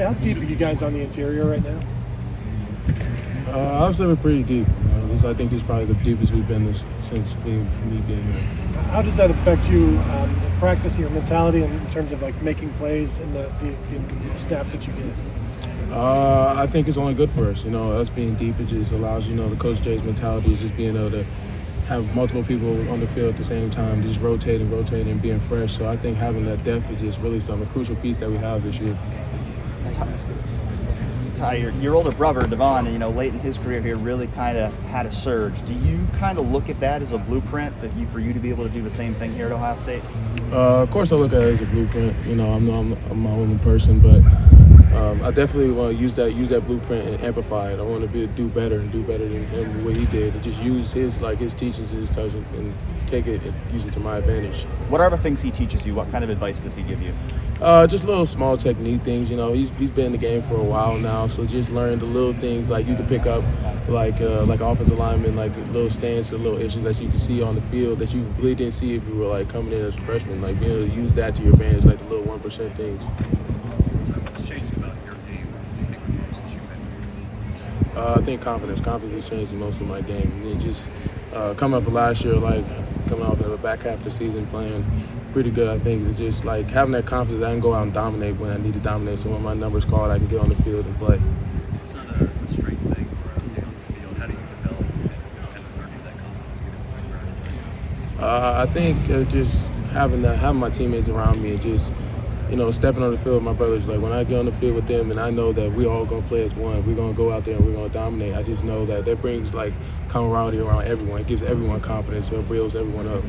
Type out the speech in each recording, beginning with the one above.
how deep are you guys on the interior right now? I would say we're pretty deep. I think this is probably the deepest we've been since me being here. How does that affect you in practice, your mentality in terms of like making plays and the snaps that you get? I think it's only good for us. Us being deep, it just allows, the Coach J's mentality is just being able to have multiple people on the field at the same time, just rotating, and being fresh. So I think having that depth is just really a crucial piece that we have this year. Ty, your older brother, Devon, late in his career here really kind of had a surge. Do you kind of look at that as a blueprint for you to be able to do the same thing here at Ohio State? Of course I look at it as a blueprint. I'm my own person, but I definitely want to use that blueprint and amplify it. I want to do better than him, the way he did. And just use his teachings, his touch, and take it and use it to my advantage. What are the things he teaches you? What kind of advice does he give you? Just little small technique things. He's been in the game for a while now, so just learn the little things like you can pick up, like offensive lineman, like little stance or little issues that you can see on the field that you really didn't see if you were coming in as a freshman. Like being able to use that to your advantage, like the little 1% things. What's changed about your game? What do you think the most that you've been doing? I think confidence. Confidence has changed the most in my game. And just coming up for last year, coming off of the back half of the season playing pretty good, I think it's just having that confidence that I can go out and dominate when I need to dominate. So when my number's called, I can get on the field and play. It's not a strength thing or a thing on the field. How do you develop and kind of nurture that confidence to get it to I think just having my teammates around me and just stepping on the field with my brothers. Like when I get on the field with them and I know that we all gonna play as one, we're gonna go out there and we're gonna dominate. I just know that brings camaraderie around everyone. It gives everyone confidence, so it builds everyone up.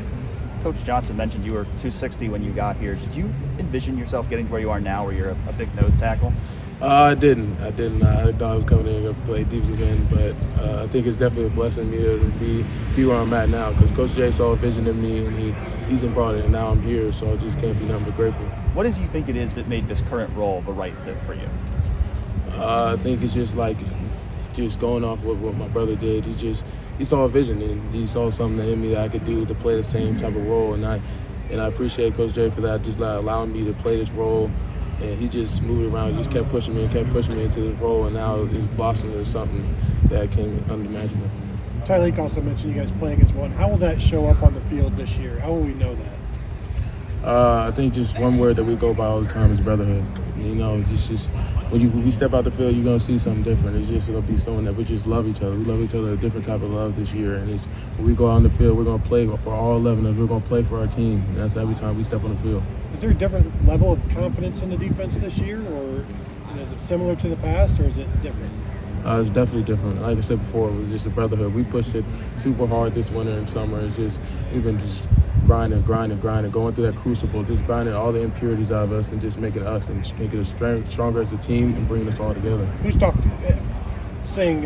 Coach Johnson mentioned you were 260 when you got here. Did you envision yourself getting to where you are now, where you're a big nose tackle? I didn't. I thought I was coming in and play defensive end, but I think it's definitely a blessing me to be where I'm at now because Coach J saw a vision in me and he's brought it, and now I'm here, so I just can't be nothing but grateful. What does he think it is that made this current role the right fit for you? I think it's just going off what my brother did. He saw a vision and he saw something in me that I could do to play the same type of role, and I appreciate Coach J for that, just allowing me to play this role. And he just moved around, just kept pushing me into this role, and now it's blossomed into something that came unimaginable. Tyreek also mentioned you guys playing as one. How will that show up on the field this year? How will we know that? I think just one word that we go by all the time is brotherhood. Just when we step out the field, you're gonna see something different. It's gonna be someone that we just love each other. We love each other a different type of love this year. And when we go out on the field, we're gonna play for all 11 of us. We're gonna play for our team. And that's every time we step on the field. Is there a different level of confidence in the defense this year, or is it similar to the past, or is it different? It's definitely different. Like I said before, it was just a brotherhood. We pushed it super hard this winter and summer. We've been just grinding, going through that crucible, just grinding all the impurities out of us and just making us and just making us stronger as a team and bringing us all together. Who's saying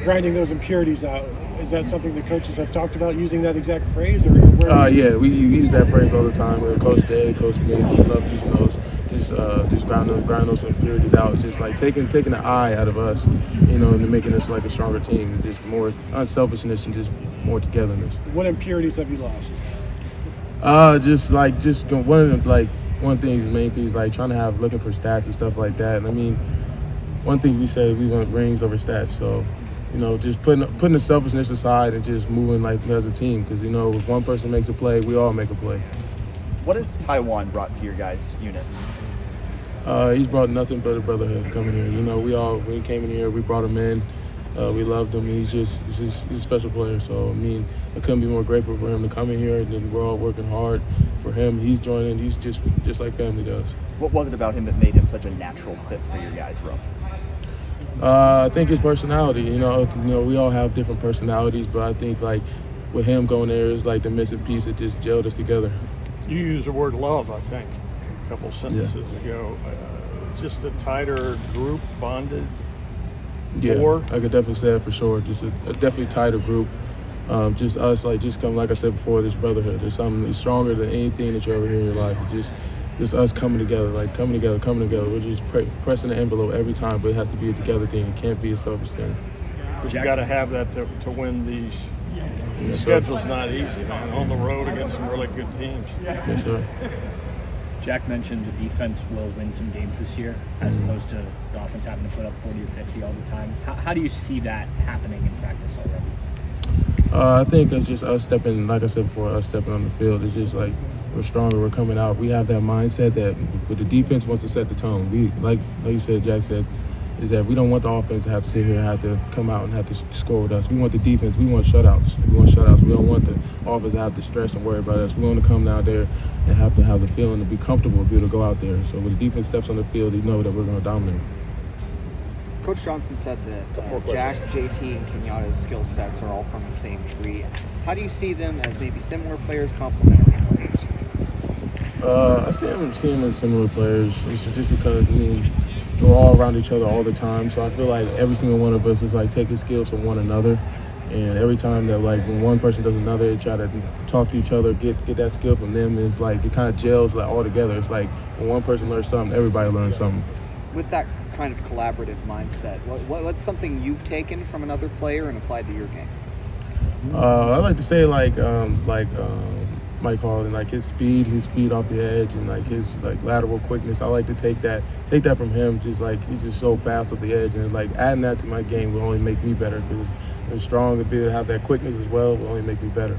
grinding those impurities out? Is that something the coaches have talked about, using that exact phrase? Yeah, we use that phrase all the time. Coach Day, Coach Mick, he loves using those. Just grind those impurities out. It's just taking the eye out of us, and making us a stronger team. Just more unselfishness and just more togetherness. What impurities have you lost? One thing, the main thing is trying to looking for stats and stuff like that. And I mean, one thing we say, we want rings over stats. So, just putting the selfishness aside and just moving as a team. Because if one person makes a play, we all make a play. What has Taiwan brought to your guys' unit? He's brought nothing but a brotherhood coming here. When he came in here, we brought him in. We loved him. He's a special player. So, I couldn't be more grateful for him to come in here. And then we're all working hard for him. He's joining. He's just like family does. What was it about him that made him such a natural fit for your guys' room? I think his personality. We all have different personalities, but I think with him going there is the missing piece that just gelled us together. You used the word love, I think, a couple sentences ago. Just a tighter group, bonded. Yeah, more. I could definitely say that for sure. Just a definitely tighter group. Just us, just come, like I said before, this brotherhood. There's something stronger than anything that you ever hear in your life. Just us coming together. We're just pressing the envelope every time, but it has to be a together thing. It can't be a selfish thing. But you got to have that to win these. The schedule's not easy, man. On the road against some really good teams. Yes, sir. Jack mentioned the defense will win some games this year, as opposed to the offense having to put up 40 or 50 all the time. How do you see that happening in practice already? I think it's just us stepping, like I said before, us stepping on the field. It's just like we're stronger, we're coming out. We have that mindset that, but the defense wants to set the tone. We, like you said, Jack said, is that we don't want the offense to have to sit here and have to come out and have to score with us. We want the defense. We want shutouts. We don't want the offense to have to stress and worry about us. We want to come out there and have to have the feeling to be comfortable to be able to go out there. So when the defense steps on the field, you know that we're going to dominate. Coach Johnson said that Jack, JT, and Kenyatta's skill sets are all from the same tree. How do you see them as maybe similar players, complementary players? I see them as similar players. It's just because, we're all around each other all the time. So I feel like every single one of us is like taking skills from one another. And every time that, like, when one person does another, they try to talk to each other, get that skill from them. It's like it kind of gels like all together. It's like when one person learns something, everybody learns something. With that kind of collaborative mindset, what's something you've taken from another player and applied to your game? I like to say Mike Harlan, like his speed off the edge, and like his like lateral quickness. I like to take that from him. Just like he's just so fast off the edge, and like adding that to my game will only make me better because I'm strong. To be able to have that quickness as well will only make me better.